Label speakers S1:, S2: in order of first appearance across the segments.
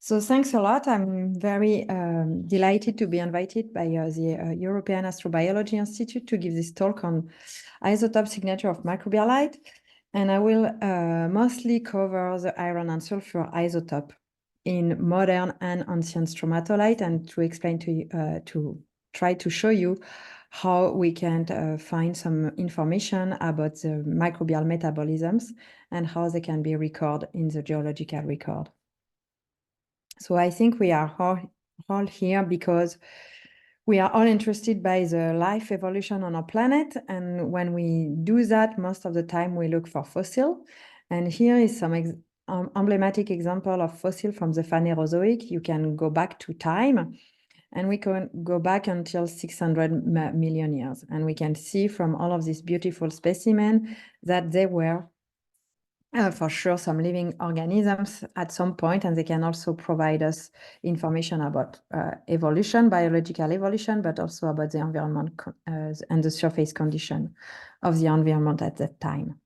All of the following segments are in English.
S1: So thanks a lot. I'm very delighted to be invited by the European Astrobiology Institute to give this talk on isotope signature of microbialite. And I will mostly cover the iron and sulfur isotope in modern and ancient stromatolite, and to explain to you, to try to show you how we can find some information about the microbial metabolisms and how they can be recorded in the geological record. So I think we are all here because we are all interested by the life evolution on our planet. And when we do that, most of the time we look for fossil. And here is some emblematic example of fossil from the Phanerozoic. You can go back to time, and we can go back until 600 million years. And we can see from all of these beautiful specimens that they were for sure some living organisms at some point, and they can also provide us information about evolution, biological evolution, but also about the environment and the surface condition of the environment at that time.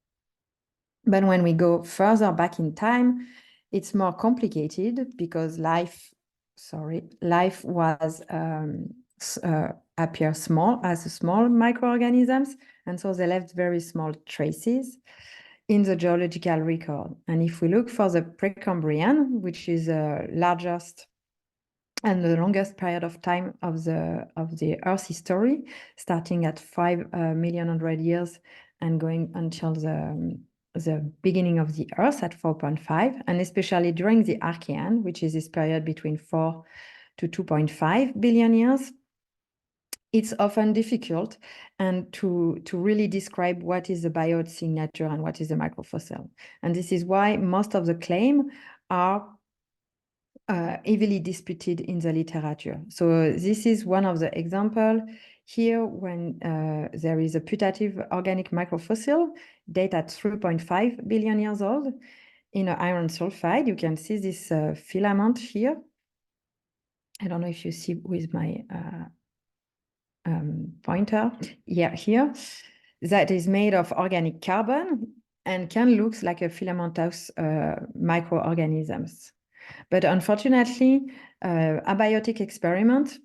S1: But when we go further back in time, it's more complicated because life was appear small as small microorganisms, and so they left very small traces in the geological record. And if we look for the Precambrian, which is the largest and the longest period of time of the Earth's history, starting at 5 million hundred years and going until the beginning of the Earth at 4.5, and especially during the Archean, which is this period between 4 to 2.5 billion years, it's often difficult and to really describe what is the biosignature and what is the microfossil. And this is why most of the claims are heavily disputed in the literature. So this is one of the examples here when there is a putative organic microfossil date at 3.5 billion years old in an iron sulfide. You can see this filament here. I don't know if you see with my pointer here, that is made of organic carbon and can look like a filamentous microorganisms. But unfortunately, abiotic experiment,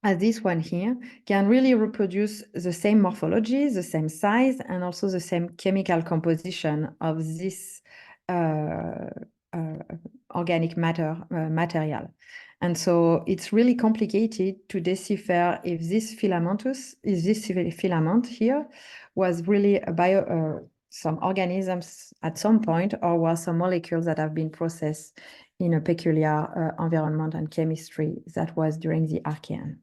S1: as this one here, can really reproduce the same morphology, the same size, and also the same chemical composition of this organic material. And so it's really complicated to decipher if this filament here was really some organisms at some point, or was some molecules that have been processed in a peculiar environment and chemistry that was during the Archean.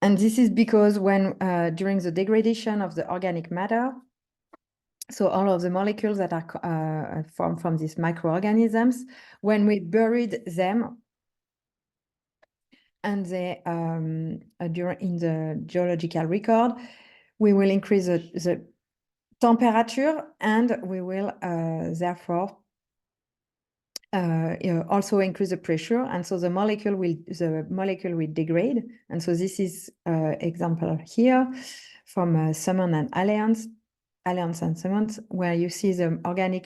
S1: And this is because when during the degradation of the organic matter, so all of the molecules that are formed from these microorganisms, when we buried them and they in the geological record, we will increase the temperature, and we will therefore also increase the pressure, and so the molecule will degrade. And so this is example here from Summon and Alliance and Summons, where you see the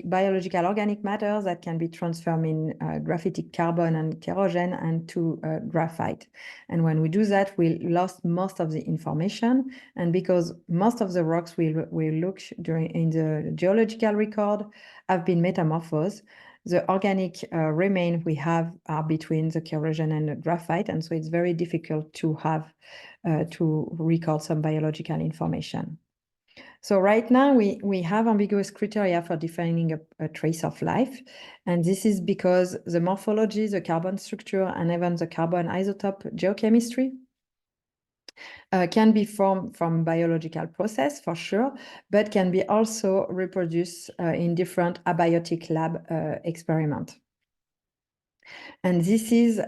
S1: biological organic matter that can be transformed in graphitic carbon and kerogen and to graphite. And when we do that, we lost most of the information. And because most of the rocks we look in the geological record have been metamorphosed, the organic remain we have are between the kerogen and the graphite, and so it's very difficult to have to record some biological information. So right now we have ambiguous criteria for defining a trace of life, and this is because the morphology, the carbon structure, and even the carbon isotope geochemistry can be formed from biological process for sure, but can be also reproduced in different abiotic lab experiments. And this is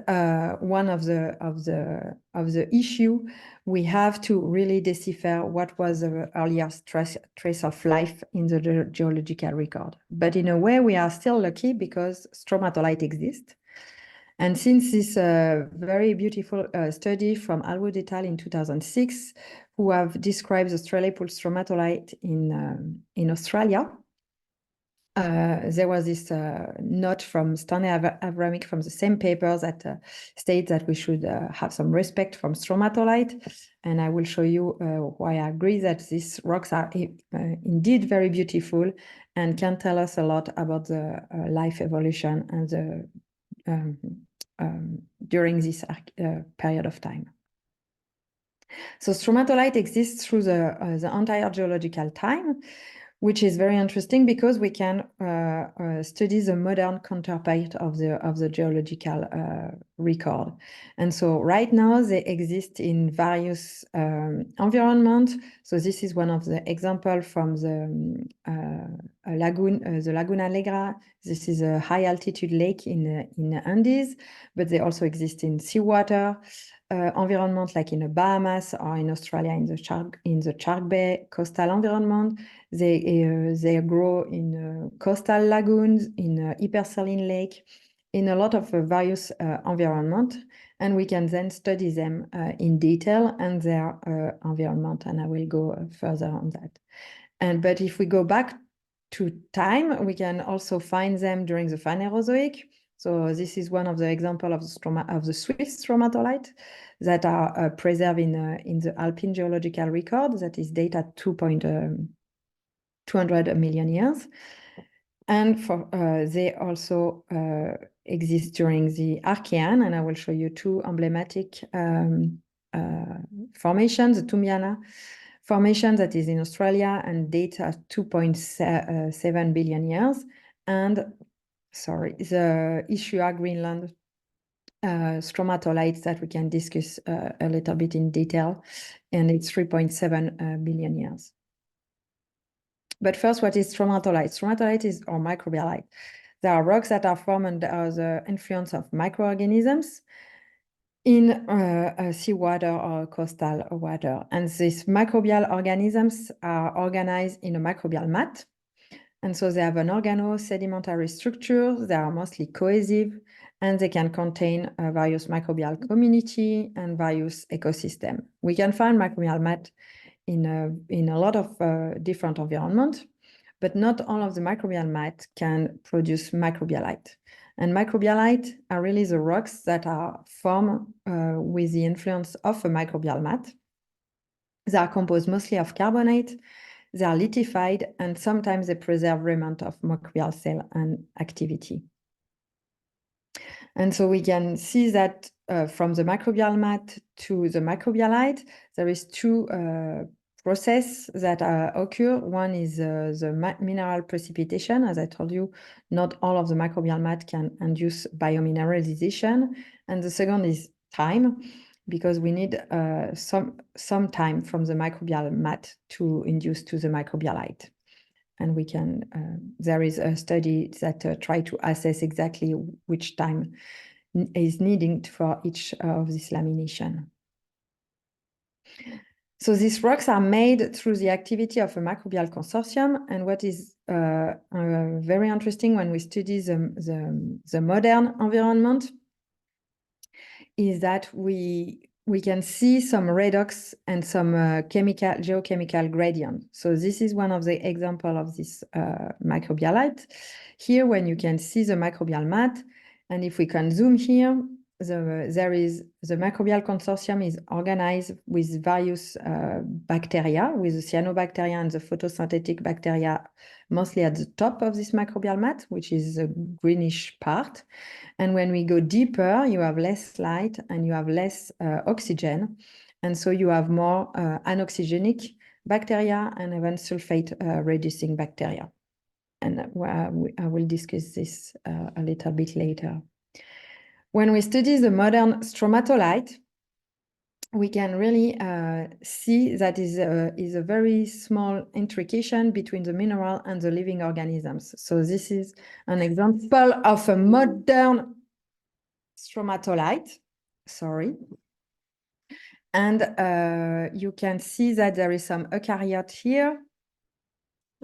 S1: one of the issue we have to really decipher what was the earliest trace of life in the geological record. But in a way, we are still lucky because stromatolite exists. And since this very beautiful study from Alwood et al. In 2006, who have described the Strellepul stromatolite in Australia, there was this note from Stanley Avramic from the same paper that states that we should have some respect from stromatolite. And I will show you why I agree that these rocks are indeed very beautiful and can tell us a lot about the life evolution and the during this period of time. So stromatolite exists through the entire geological time, which is very interesting because we can study the modern counterpart of the geological record. And so right now they exist in various environments. So this is one of the examples from the Laguna Negra. This is a high altitude lake in the Andes, but they also exist in seawater environment like in the Bahamas or in Australia in the Shark Bay coastal environment. They grow in coastal lagoons, in hypersaline lake, in a lot of various environment, and we can then study them in detail and their environment, and I will go further on that. But if we go back to time, we can also find them during the Phanerozoic. So this is one of the examples of the Swiss stromatolite that are preserved in the Alpine geological record that is dated at 200 million years. And they also exist during the Archean, and I will show you two emblematic formations, the Tumiana formation that is in Australia and date at 2.7 billion years, and the Ischua Greenland stromatolites that we can discuss a little bit in detail, and it's 3.7 billion years. But first, what is stromatolite? Stromatolite is or microbialite. There are rocks that are formed under the influence of microorganisms in seawater or coastal water. And these microbial organisms are organized in a microbial mat. And so they have an organo-sedimentary structure. They are mostly cohesive, and they can contain various microbial community and various ecosystem. We can find microbial mat in a lot of different environments, but not all of the microbial mat can produce microbialite. And microbialite are really the rocks that are formed with the influence of a microbial mat. They are composed mostly of carbonate. They are lithified, and sometimes they preserve remnant of microbial cell and activity. And so we can see that from the microbial mat to the microbialite, there is two processes that occur. One is the mineral precipitation. As I told you, not all of the microbial mat can induce biomineralization. And the second is time, because we need some time from the microbial mat to induce to the microbialite. And we can, there is a study that try to assess exactly which time is needed for each of this lamination. So these rocks are made through the activity of a microbial consortium. And what is very interesting when we study the modern environment is that we can see some redox and some geochemical gradient. So this is one of the examples of this microbialite. Here, when you can see the microbial mat, and if we can zoom here, the microbial consortium is organized with various bacteria, with the cyanobacteria and the photosynthetic bacteria mostly at the top of this microbial mat, which is the greenish part. And when we go deeper, you have less light and you have less oxygen. And so you have more anoxygenic bacteria and even sulfate reducing bacteria. And I will discuss this a little bit later. When we study the modern stromatolite, we can really see that is a very small intrication between the mineral and the living organisms. So this is an example of a modern stromatolite, sorry. And you can see that there is some eukaryote here,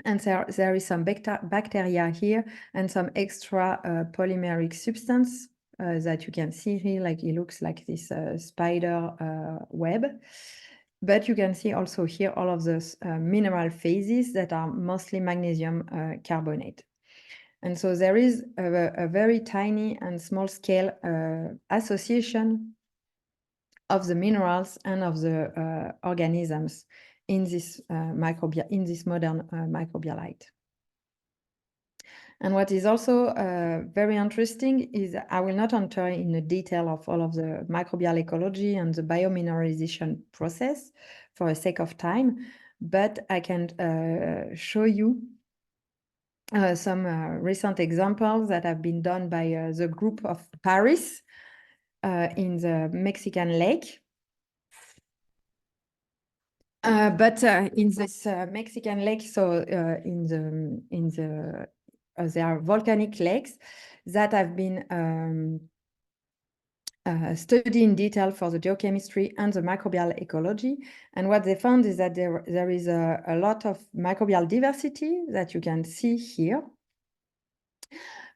S1: and there is some bacteria here, and some extra polymeric substance that you can see here, like it looks like this spider web. But you can see also here all of those mineral phases that are mostly magnesium carbonate. And so there is a very tiny and small scale association of the minerals and of the organisms in this modern microbialite. And what is also very interesting is I will not enter in the detail of all of the microbial ecology and the biomineralization process for the sake of time, but I can show you some recent examples that have been done by the group of Paris in the Mexican lake. But in this Mexican lake, so there are volcanic lakes that have been studied in detail for the geochemistry and the microbial ecology. And what they found is that there is a lot of microbial diversity that you can see here.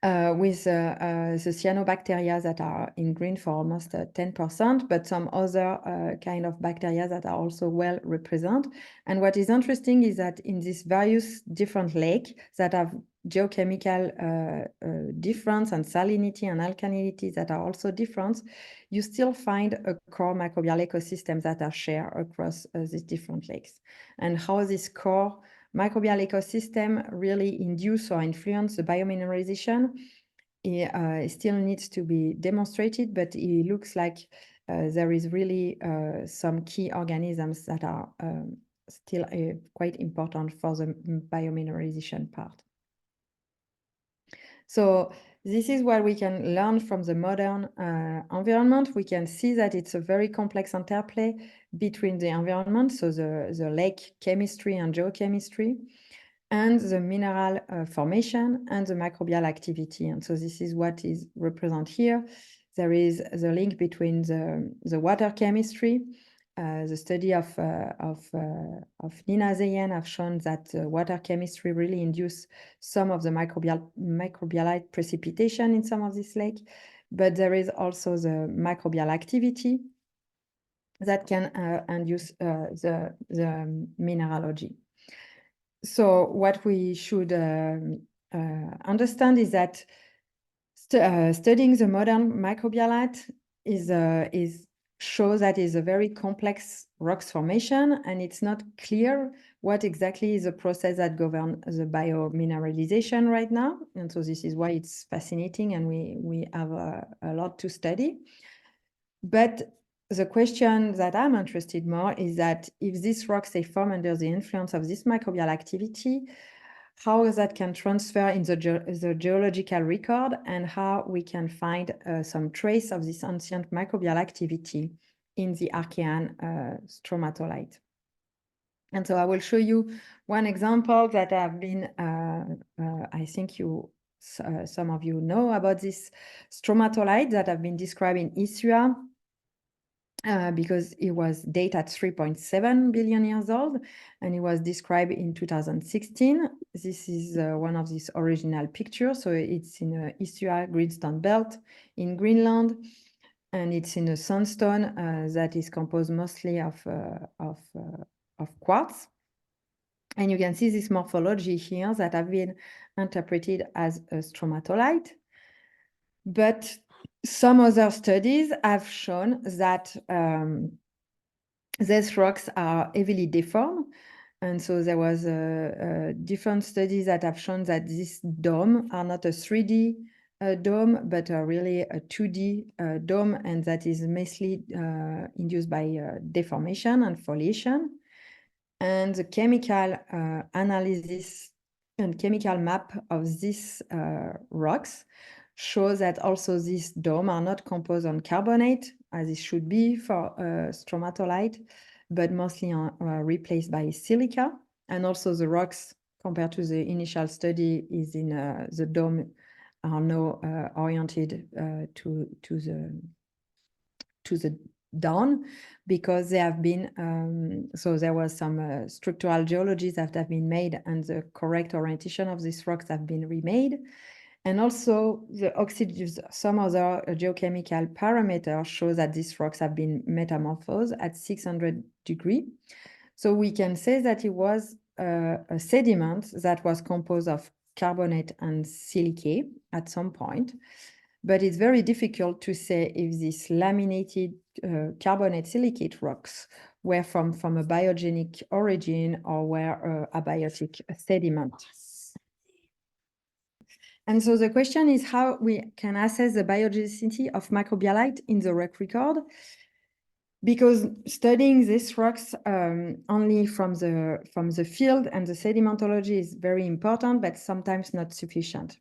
S1: With the cyanobacteria that are in green for almost 10%, but some other kind of bacteria that are also well represented. And what is interesting is that in these various different lakes that have geochemical difference and salinity and alkalinity that are also different, you still find a core microbial ecosystem that are shared across these different lakes. And how this core microbial ecosystem really induce or influence the biomineralization still needs to be demonstrated, but it looks like there is really some key organisms that are still quite important for the biomineralization part. So this is what we can learn from the modern environment. We can see that it's a very complex interplay between the environment, so the lake chemistry and geochemistry, and the mineral formation and the microbial activity. And so this is what is represented here. There is the link between the water chemistry. The study of Nina Zeyen have shown that water chemistry really induce some of the microbialite precipitation in some of these lakes. But there is also the microbial activity that can induce the mineralogy. So what we should understand is that studying the modern microbialite shows that it's a very complex rocks formation, and it's not clear what exactly is the process that governs the biomineralization right now. And so this is why it's fascinating, and we have a lot to study. But the question that I'm interested more is that if these rocks, they form under the influence of this microbial activity, how that can transfer in the geological record, and how we can find some trace of this ancient microbial activity in the Archean stromatolite. And so I will show you one example that have been, I think some of you know about this stromatolite that have been described in ISTE, because it was dated at 3.7 billion years old, and it was described in 2016. This is one of these original pictures. So it's in a ISTE greenstone belt in Greenland, and it's in a sandstone that is composed mostly of quartz. And you can see this morphology here that have been interpreted as a stromatolite. But some other studies have shown that these rocks are heavily deformed. And so there was different studies that have shown that this dome are not a 3D dome, but really a 2D dome, and that is mostly induced by deformation and foliation. And the chemical analysis and chemical map of these rocks shows that also these domes are not composed on carbonate, as it should be for stromatolite, but mostly replaced by silica. And also the rocks, compared to the initial study, is in the dome are now oriented to the down, because they have been, so there was some structural geologies that have been made, and the correct orientation of these rocks have been remade. And also the some other geochemical parameters show that these rocks have been metamorphosed at 600 degrees. So we can say that it was a sediment that was composed of carbonate and silicate at some point. But it's very difficult to say if these laminated carbonate silicate rocks were from a biogenic origin or were abiotic sediment. And so the question is how we can assess the biogenicity of microbialite in the rock record, because studying these rocks only from the field and the sedimentology is very important, but sometimes not sufficient.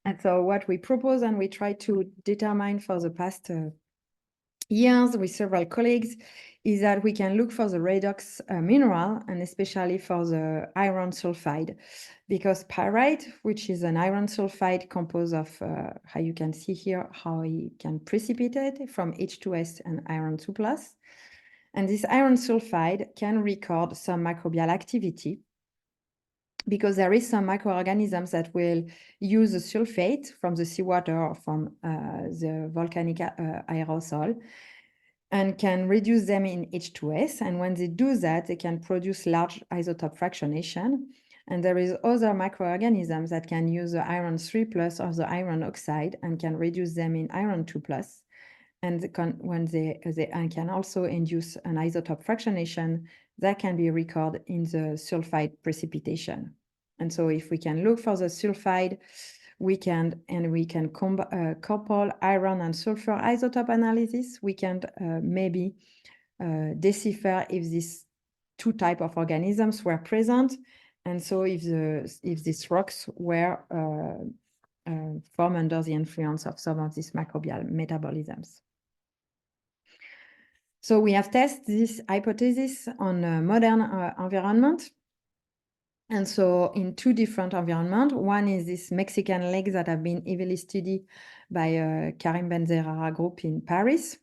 S1: And so what we propose and we try to determine for the past years with several colleagues is that we can look for the redox mineral, and especially for the iron sulfide, because pyrite, which is an iron sulfide composed of, how you can see here, how it can precipitate from H2S and iron 2+. And this iron sulfide can record some microbial activity, because there is some microorganisms that will use the sulfate from the seawater or from the volcanic aerosol, and can reduce them in H2S. And when they do that, they can produce large isotope fractionation. And there is other microorganisms that can use the iron 3+ or the iron oxide and can reduce them in iron 2+. And they can also induce an isotope fractionation that can be recorded in the sulfide precipitation. And so if we can look for the sulfide, we can couple iron and sulfur isotope analysis. We can maybe decipher if these two types of organisms were present, and so if these rocks were formed under the influence of some of these microbial metabolisms. So we have tested this hypothesis on a modern environment. And so in two different environments, one is this Mexican lakes that have been heavily studied by Karim Benzerara group in Paris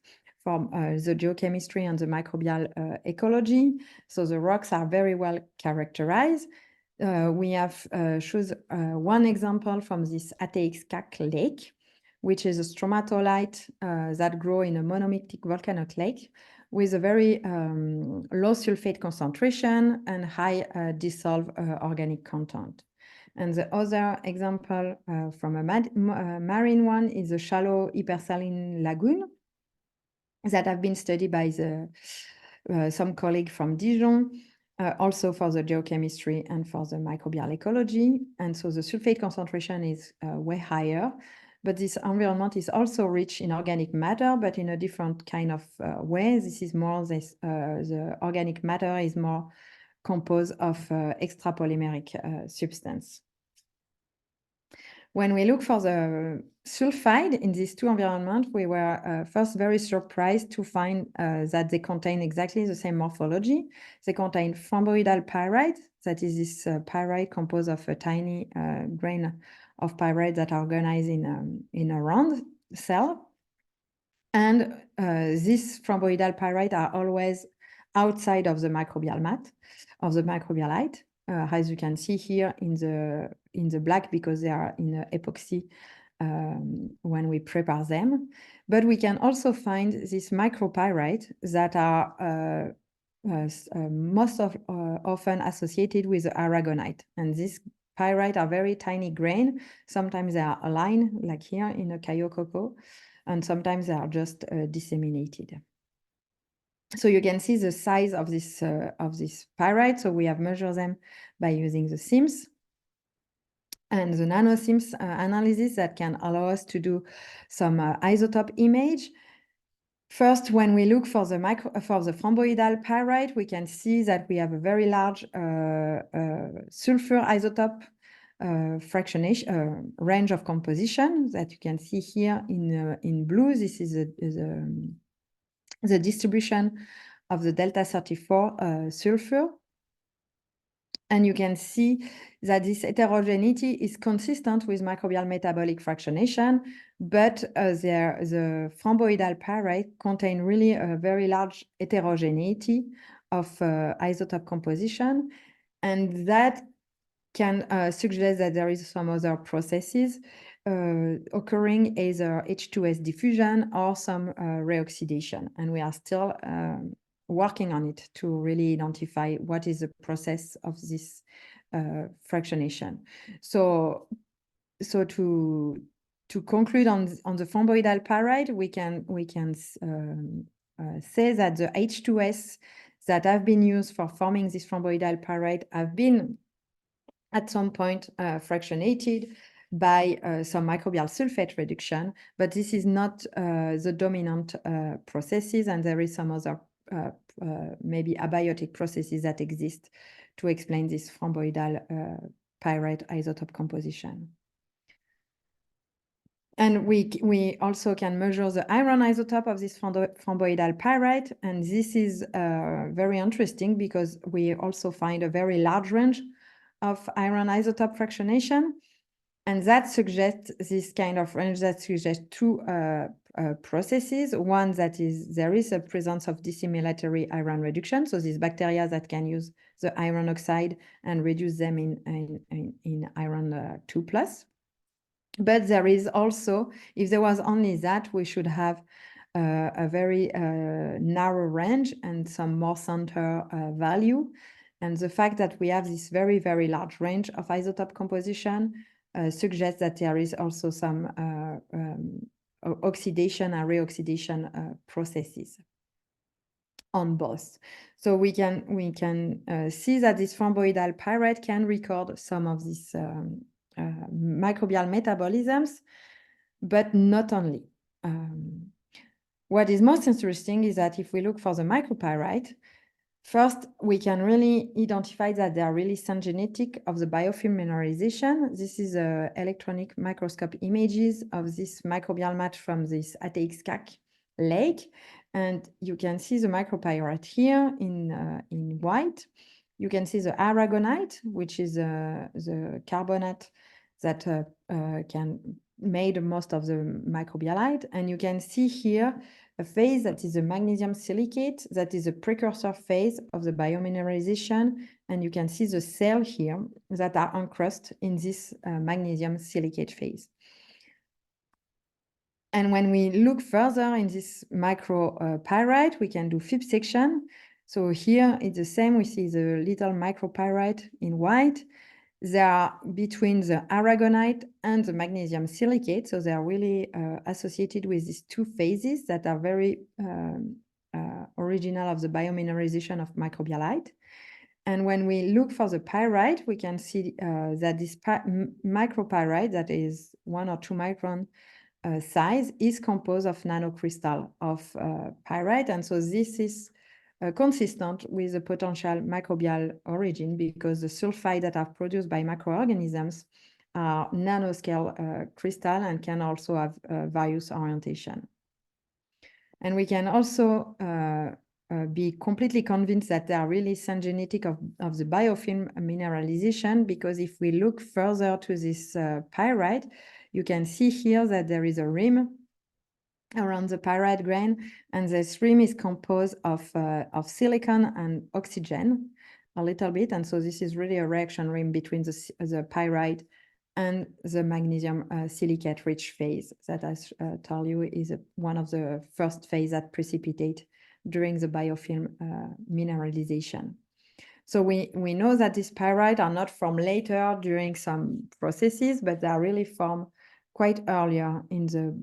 S1: from the geochemistry and the microbial ecology. So the rocks are very well characterized. We have chosen one example from this ATX-CAC lake, which is a stromatolite that grow in a monomictic volcanic lake with a very low sulfate concentration and high dissolved organic content. And the other example from a marine one is a shallow hypersaline lagoon that have been studied by some colleague from Dijon, also for the geochemistry and for the microbial ecology. And so the sulfate concentration is way higher. But this environment is also rich in organic matter, but in a different kind of way. This is more the organic matter is more composed of extrapolymeric substance. When we look for the sulfide in these two environments, we were first very surprised to find that they contain exactly the same morphology. They contain rhomboidal pyrite, that is this pyrite composed of a tiny grain of pyrite that are organized in a round cell. And these rhomboidal pyrite are always outside of the microbial mat, of the microbialite, as you can see here in the black, because they are in epoxy when we prepare them. But we can also find these micropyrite that are most often associated with the aragonite. And these pyrite are very tiny grain. Sometimes they are aligned, like here in a Caillou-Coco, and sometimes they are just disseminated. So you can see the size of this pyrite. So we have measured them by using the SIMS and the nano SIMS analysis that can allow us to do some isotope image. First, when we look for the rhomboidal pyrite, we can see that we have a very large sulfur isotope fractionation range of composition that you can see here in blue. This is the distribution of the delta 34 sulfur. And you can see that this heterogeneity is consistent with microbial metabolic fractionation, but the rhomboidal pyrite contain really a very large heterogeneity of isotope composition. And that can suggest that there is some other processes occurring, either H2S diffusion or some reoxidation. And we are still working on it to really identify what is the process of this fractionation. So to conclude on the rhomboidal pyrite, we can say that the H2S that have been used for forming this rhomboidal pyrite have been at some point fractionated by some microbial sulfate reduction, but this is not the dominant processes, and there is some other maybe abiotic processes that exist to explain this rhomboidal pyrite isotope composition. And we also can measure the iron isotope of this rhomboidal pyrite, and this is very interesting because we also find a very large range of iron isotope fractionation, and that suggests this kind of range that suggests two processes. One, that is there is a presence of dissimilatory iron reduction, so these bacteria that can use the iron oxide and reduce them in iron 2+. But there is also, if there was only that, we should have a very narrow range and some more center value. And the fact that we have this very, very large range of isotope composition suggests that there is also some oxidation and reoxidation processes on both. So we can see that this rhomboidal pyrite can record some of these microbial metabolisms, but not only. What is most interesting is that if we look for the micropyrite, first, we can really identify that they are really syngenetic of the biofilm mineralization. This is electronic microscope images of this microbial mat from this ATX-CAC lake. And you can see the micropyrite here in white. You can see the aragonite, which is the carbonate that can made most of the microbialite. And you can see here a phase that is a magnesium silicate, that is a precursor phase of the biomineralization. And you can see the cells here that are encrusted in this magnesium silicate phase. And when we look further in this micropyrite, we can do fib section. So here it's the same. We see the little micropyrite in white. They are between the aragonite and the magnesium silicate. So they are really associated with these two phases that are very original of the biomineralization of microbialite. And when we look for the pyrite, we can see that this micropyrite, that is 1 or 2 micron size, is composed of nanocrystal of pyrite. And so this is consistent with the potential microbial origin, because the sulfide that are produced by microorganisms are nanoscale crystal and can also have various orientation. And we can also be completely convinced that they are really syngenetic of the biofilm mineralization, because if we look further to this pyrite, you can see here that there is a rim around the pyrite grain, and this rim is composed of silicon and oxygen a little bit. And so this is really a reaction rim between the pyrite and the magnesium silicate rich phase that, as told you, is one of the first phase that precipitate during the biofilm mineralization. So we know that these pyrite are not formed later during some processes, but they are really formed quite earlier in the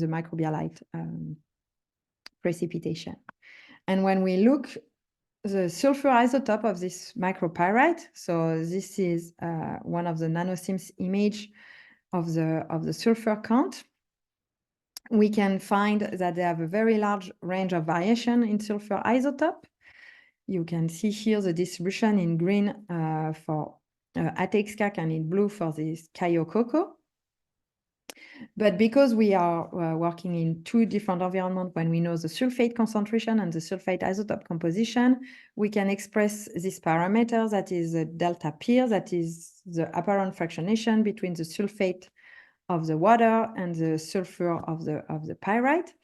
S1: microbialite precipitation. And when we look the sulfur isotope of this micropyrite, so this is one of the nanosims image of the sulfur count, we can find that they have a very large range of variation in sulfur isotope. You can see here the distribution in green for ATX-CAC and in blue for this Cayo-Coco. But because we are working in 2 different environments, when we know the sulfate concentration and the sulfate isotope composition, we can express this parameter that is the delta P, that is the apparent fractionation between the sulfate of the water and the sulfur of the pyrite.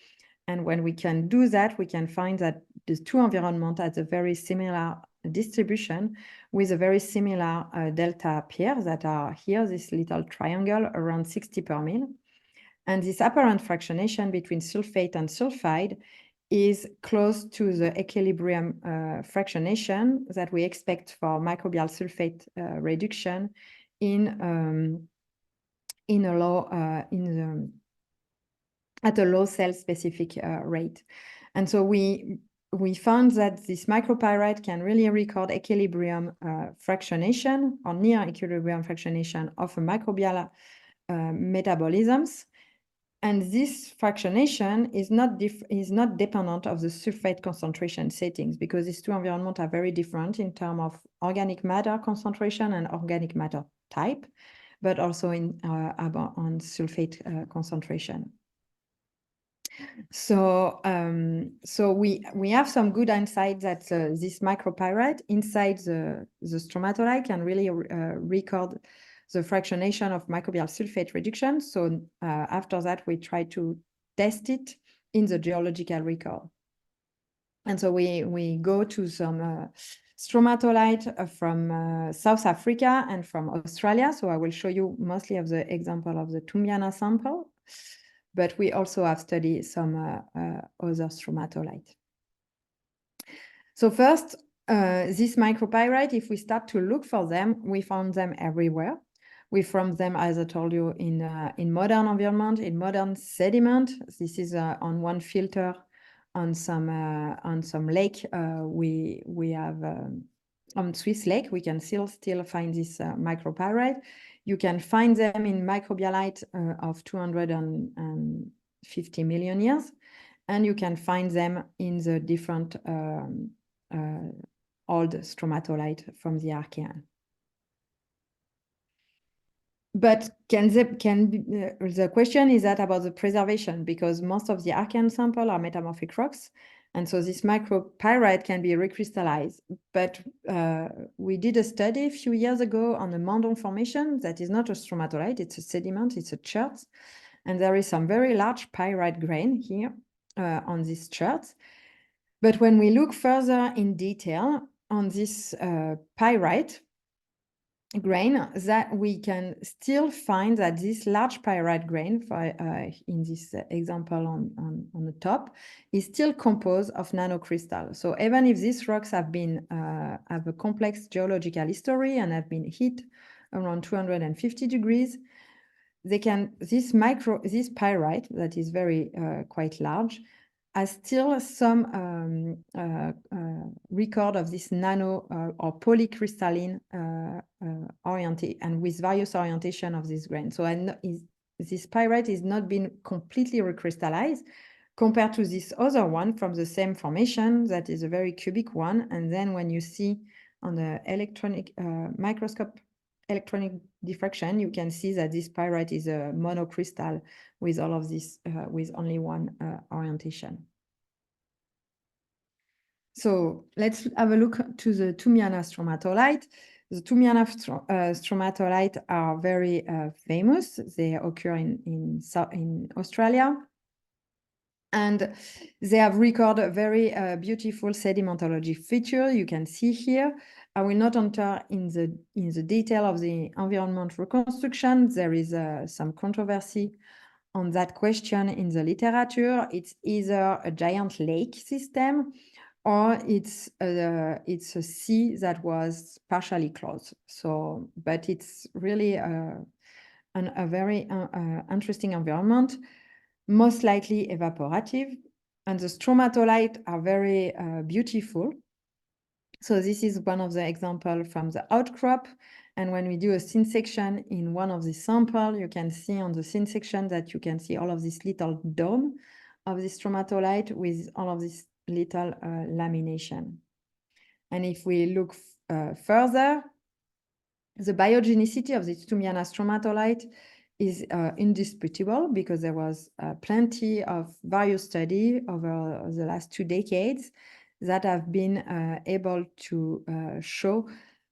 S1: And when we can do that, we can find that the 2 environments have a very similar distribution with a very similar delta P that are here, this little triangle around 60 per mil. And this apparent fractionation between sulfate and sulfide is close to the equilibrium fractionation that we expect for microbial sulfate reduction at a low cell specific rate. And so we found that this micropyrite can really record equilibrium fractionation or near equilibrium fractionation of a microbial metabolisms. And this fractionation is not dependent of the sulfate concentration settings, because these two environments are very different in terms of organic matter concentration and organic matter type, but also on sulfate concentration. So, we have some good insight that this micropyrite inside the stromatolite can really record the fractionation of microbial sulfate reduction. So after that, we try to test it in the geological record. And so we go to some stromatolite from South Africa and from Australia. So I will show you mostly of the example of the Tumbiana sample, but we also have studied some other stromatolite. So first, this micropyrite, if we start to look for them, we found them everywhere. We found them, as I told you, in modern environment, in modern sediment. This is on one filter on some lake. We have on Swiss lake. We can still find this micropyrite. You can find them in microbialites of 250 million years, and you can find them in the different old stromatolite from the Archean. But the question is that about the preservation, because most of the Archean sample are metamorphic rocks, and so this micropyrite can be recrystallized. But we did a study a few years ago on the Mandon formation that is not a stromatolite, it's a sediment, it's a chert, and there is some very large pyrite grain here on this chert. But when we look further in detail on this pyrite grain, that we can still find that this large pyrite grain in this example on the top is still composed of nanocrystal. So even if these rocks have a complex geological history and have been heat around 250 degrees, this pyrite that is very quite large has still some record of this nano or polycrystalline orientation, and with various orientation of this grain. So this pyrite is not been completely recrystallized compared to this other one from the same formation that is a very cubic one. And then when you see on the electronic microscope electronic diffraction, you can see that this pyrite is a monocrystal with all of this, with only one orientation. So let's have a look to the Tumbiana stromatolite. The Tumbiana stromatolite are very famous. They occur in Australia. And they have recorded a very beautiful sedimentology feature you can see here. I will not enter in the detail of the environment reconstruction. There is some controversy on that question in the literature. It's either a giant lake system or it's a sea that was partially closed. So, but it's really a very interesting environment, most likely evaporative, and the stromatolite are very beautiful. So this is one of the examples from the outcrop. And when we do a thin section in one of the samples, you can see on the thin section that you can see all of this little dome of the stromatolite with all of this little lamination. And if we look further, the biogenicity of the Tumbiana stromatolite is indisputable, because there was plenty of various studies over the last 2 decades that have been able to show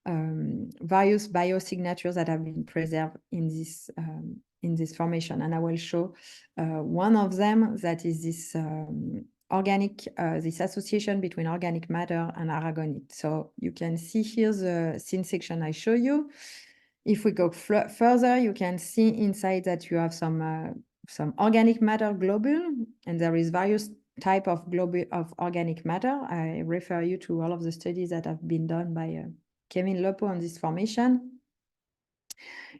S1: various biosignatures that have been preserved in this formation. And I will show one of them, that is this this association between organic matter and aragonite. So you can see here the thin section I show you. If we go further, you can see inside that you have some organic matter globule, and there is various type of organic matter. I refer you to all of the studies that have been done by Kevin Lopo on this formation.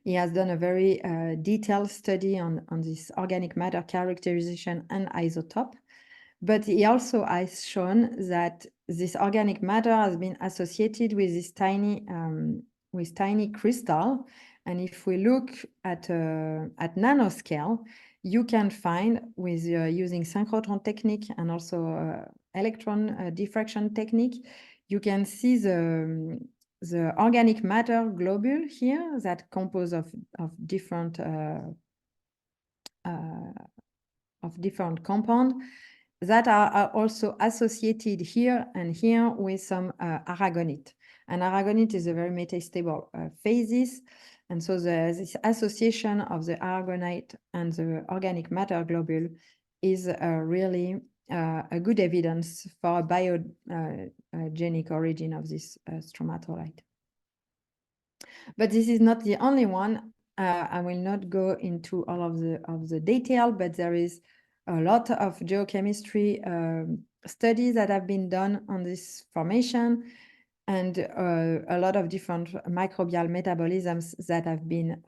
S1: He has done a very detailed study on this organic matter characterization and isotope. But he also has shown that this organic matter has been associated with this tiny crystal. And if we look at nanoscale, you can find with using synchrotron technique and also electron diffraction technique, you can see the organic matter globule here that compose of different compounds that are also associated here and here with some aragonite. And aragonite is a very metastable phases. And so this association of the aragonite and the organic matter globule is really a good evidence for a biogenic origin of this stromatolite. But this is not the only one. I will not go into all of the detail, but there is a lot of geochemistry studies that have been done on this formation, and a lot of different microbial metabolisms that have been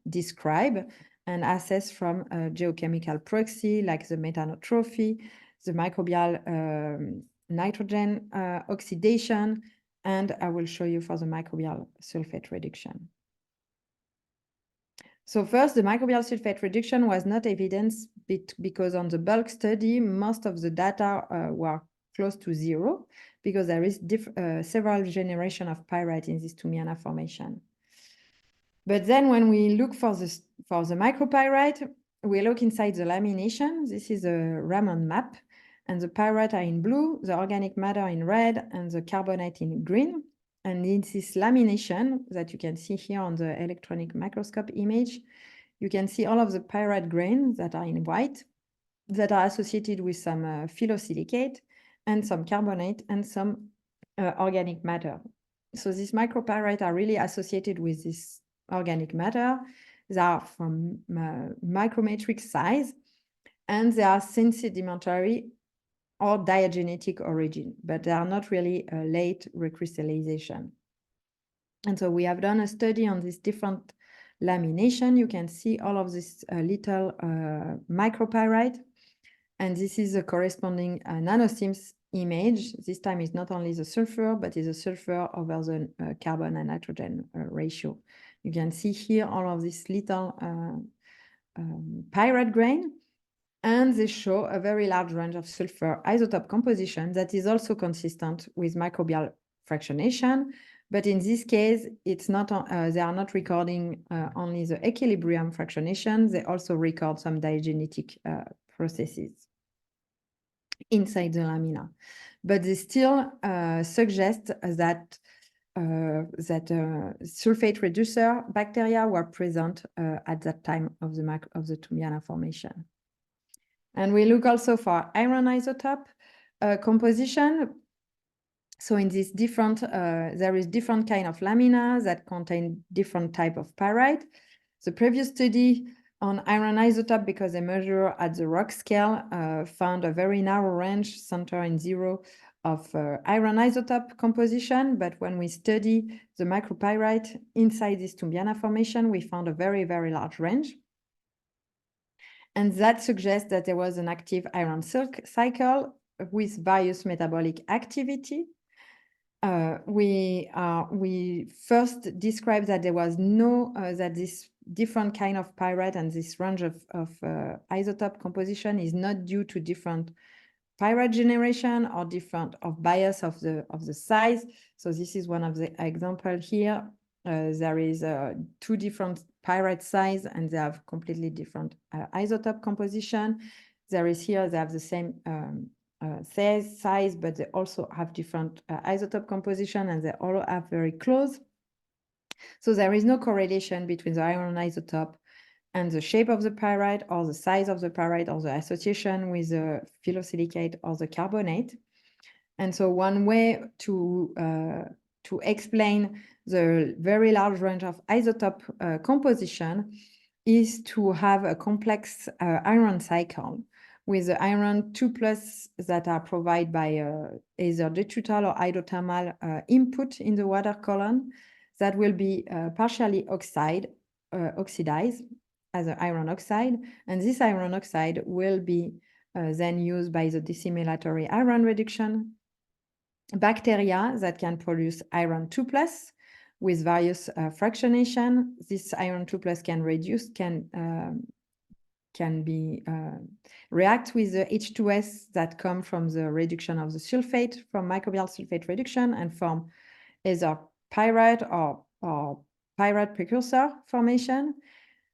S1: described and assessed from geochemical proxy, like the metanotrophy, the microbial nitrogen oxidation, and I will show you for the microbial sulfate reduction. So first, the microbial sulfate reduction was not evidenced because on the bulk study, most of the data were close to zero because there is several generations of pyrite in this Tumiana formation. But then when we look for the micropyrite, we look inside the lamination. This is a Raman map, and the pyrite are in blue, the organic matter in red, and the carbonate in green. And in this lamination that you can see here on the electronic microscope image, you can see all of the pyrite grains that are in white that are associated with some phyllosilicate and some carbonate and some organic matter. So these micropyrite are really associated with this organic matter. They are from micrometric size, and they are sedimentary or diagenetic origin, but they are not really a late recrystallization. And so we have done a study on this different lamination. You can see all of this little micropyrite, and this is a corresponding nanosims image. This time is not only the sulfur, but is a sulfur over the carbon and nitrogen ratio. You can see here all of this little pyrite grain, and they show a very large range of sulfur isotope composition that is also consistent with microbial fractionation. But in this case, it's not they are not recording only the equilibrium fractionation, they also record some diagenetic processes inside the lamina. But they still suggest that sulfate reducer bacteria were present at that time of the Tumiana formation. And we look also for iron isotope composition. So in this different, there is different kind of lamina that contain different type of pyrite. The previous study on iron isotope, because they measure at the rock scale, found a very narrow range, center in 0, of iron isotope composition. But when we study the micropyrite inside this Tumiana formation, we found a very, very large range. And that suggests that there was an active iron cycle with various metabolic activity. We first described that there was no, that this different kind of pyrite and this range of isotope composition is not due to different pyrite generation or different bias of the size. So this is one of the example here. There is 2 different pyrite size and they have completely different isotope composition. There is here, they have the same size, but they also have different isotope composition and they all are very close. So there is no correlation between the iron isotope and the shape of the pyrite or the size of the pyrite or the association with the phyllosilicate or the carbonate. And so one way to explain the very large range of isotope composition is to have a complex iron cycle with the iron 2+ that are provided by either detrital or hydrothermal input in the water column that will be partially oxidized as an iron oxide. And this iron oxide will be then used by the dissimilatory iron reduction bacteria that can produce iron 2+ with various fractionation. This iron 2+ can be react with the H2S that come from the reduction of the sulfate from microbial sulfate reduction and form either pyrite or pyrite precursor formation.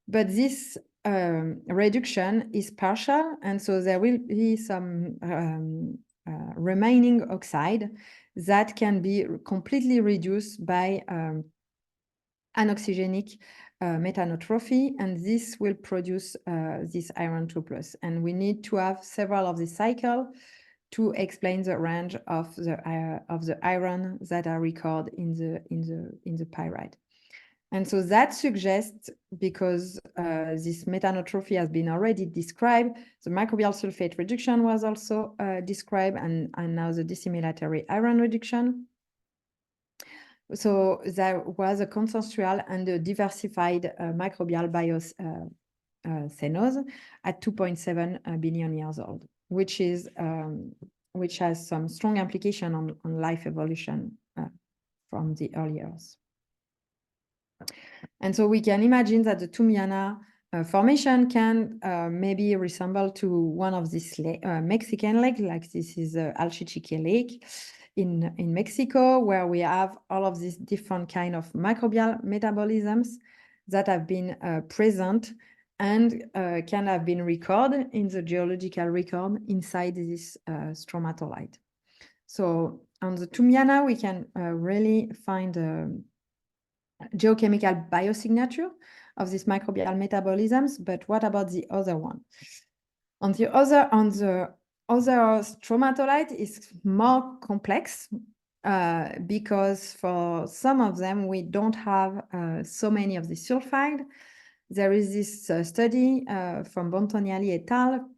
S1: But this reduction is partial, and so there will be some remaining oxide that can be completely reduced by anoxygenic metanotrophy, and this will produce this iron 2+. And we need to have several of the cycle to explain the range of the iron that are recorded in the pyrite. And so that suggests, because this metanotrophy has been already described, the microbial sulfate reduction was also described, and now the dissimilatory iron reduction. So there was a consensual and a diversified microbial biocenosis at 2.7 billion years old, which has some strong implication on life evolution from the early Earth. And so we can imagine that the Tumiana formation can maybe resemble to one of these Mexican lakes, like this is Alchichique Lake in Mexico, where we have all of these different kind of microbial metabolisms that have been present and can have been recorded in the geological record inside this stromatolite. So on the Tumiana, we can really find geochemical biosignature of these microbial metabolisms, but what about the other one? On the other stromatolite is more complex because for some of them we don't have so many of the sulfide. There is this study from Bontoniali et al.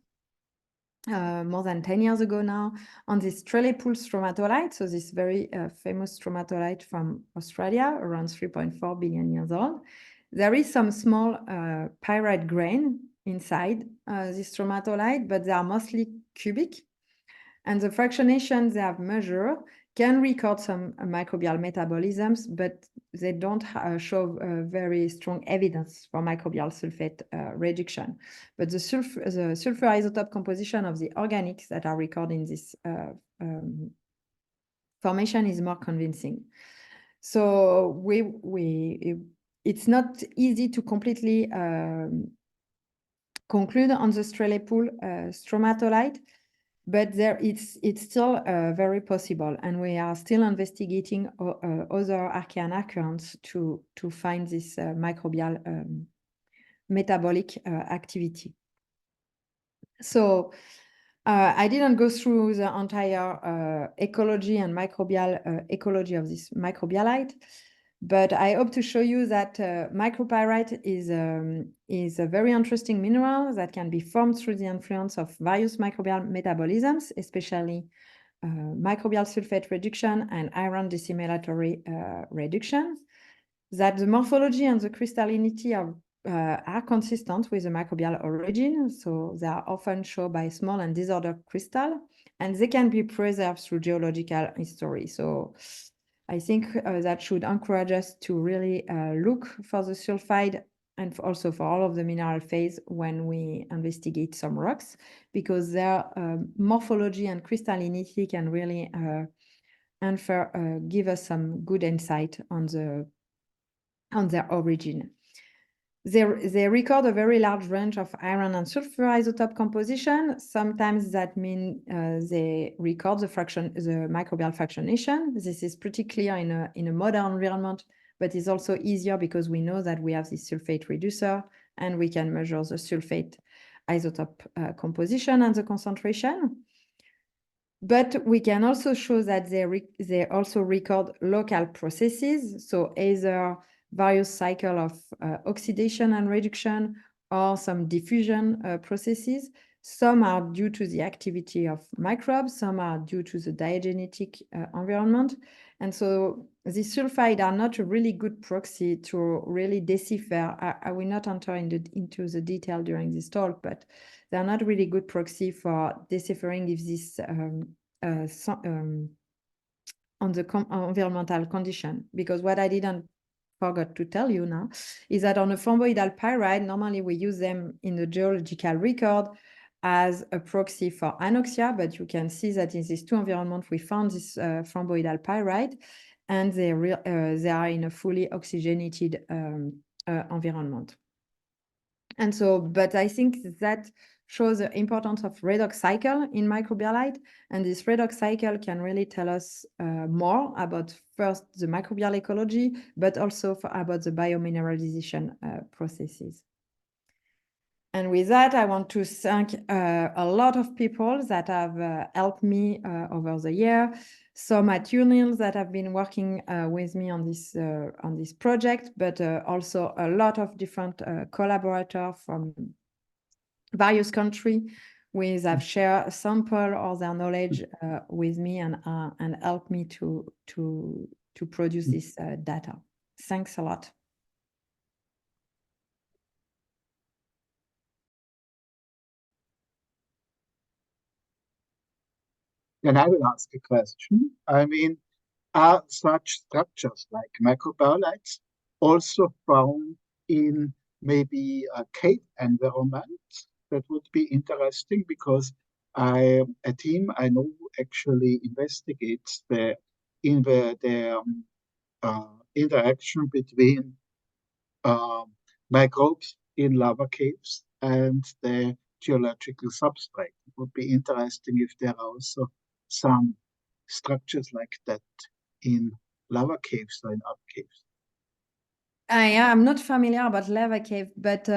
S1: More than 10 years ago now on this Trellepool stromatolite, so this very famous stromatolite from Australia, around 3.4 billion years old. There is some small pyrite grain inside this stromatolite, but they are mostly cubic. And the fractionation they have measured can record some microbial metabolisms, but they don't show very strong evidence for microbial sulfate reduction. But the sulfur isotope composition of the organics that are recorded in this formation is more convincing. So it's not easy to completely conclude on the Trellepool stromatolite, but it's still very possible, and we are still investigating other Archean occurrences to find this microbial metabolic activity. So I didn't go through the entire ecology and microbial ecology of this microbialite, but I hope to show you that micropyrite is a very interesting mineral that can be formed through the influence of various microbial metabolisms, especially microbial sulfate reduction and iron dissimilatory reduction, that the morphology and the crystallinity are consistent with the microbial origin, so they are often shown by small and disordered crystal, and they can be preserved through geological history. So I think that should encourage us to really look for the sulfide and also for all of the mineral phase when we investigate some rocks, because their morphology and crystallinity can really give us some good insight on their origin. They record a very large range of iron and sulfur isotope composition. Sometimes that means they record the microbial fractionation. This is pretty clear in a modern environment, but it's also easier because we know that we have this sulfate reducer and we can measure the sulfate isotope composition and the concentration. But we can also show that they also record local processes, so either various cycle of oxidation and reduction or some diffusion processes Some are due to the activity of microbes, some are due to the diagenetic environment. And so these sulfide are not a really good proxy to really decipher. I will not enter into the detail during this talk, but they're not really good proxy for deciphering if this on the environmental condition. Because what I didn't forgot to tell you now is that on a rhomboidal pyrite, normally we use them in the geological record as a proxy for anoxia, but you can see that in these two environments, we found this rhomboidal pyrite, and they are in a fully oxygenated environment. And so, but I think that shows the importance of redox cycle in microbialite, and this redox cycle can really tell us more about first the microbial ecology, but also about the biomineralization processes. And with that, I want to thank a lot of people that have helped me over the year. Some at UNIL that have been working with me on this project, but also a lot of different collaborators from various countries with have shared a sample or their knowledge with me and helped me to produce this data. Thanks a lot.
S2: And I will ask a question. I mean, are such structures like microbialites also found in maybe a cave environment? That would be interesting, because a team I know actually investigates the interaction between microbes in lava caves and the geological substrate. It would be interesting if there are also some structures like that in lava caves or in other caves.
S1: I'm not familiar about lava cave, but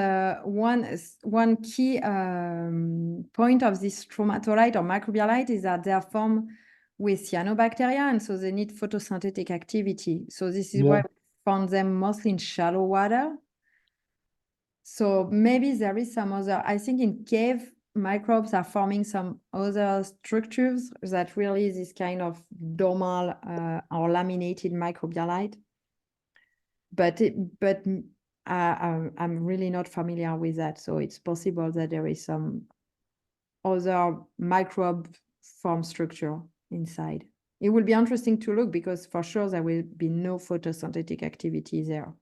S1: one key point of this stromatolite or microbialite is that they are formed with cyanobacteria, and so they need photosynthetic activity. So this is why we found them mostly in shallow water. So maybe there is some other, I think in cave, microbes are forming some other structures that really is this kind of domal or laminated microbialite. But I'm really not familiar with that. So it's possible that there is some other microbe form structure inside. It will be interesting to look, because for sure there will be no photosynthetic activity there.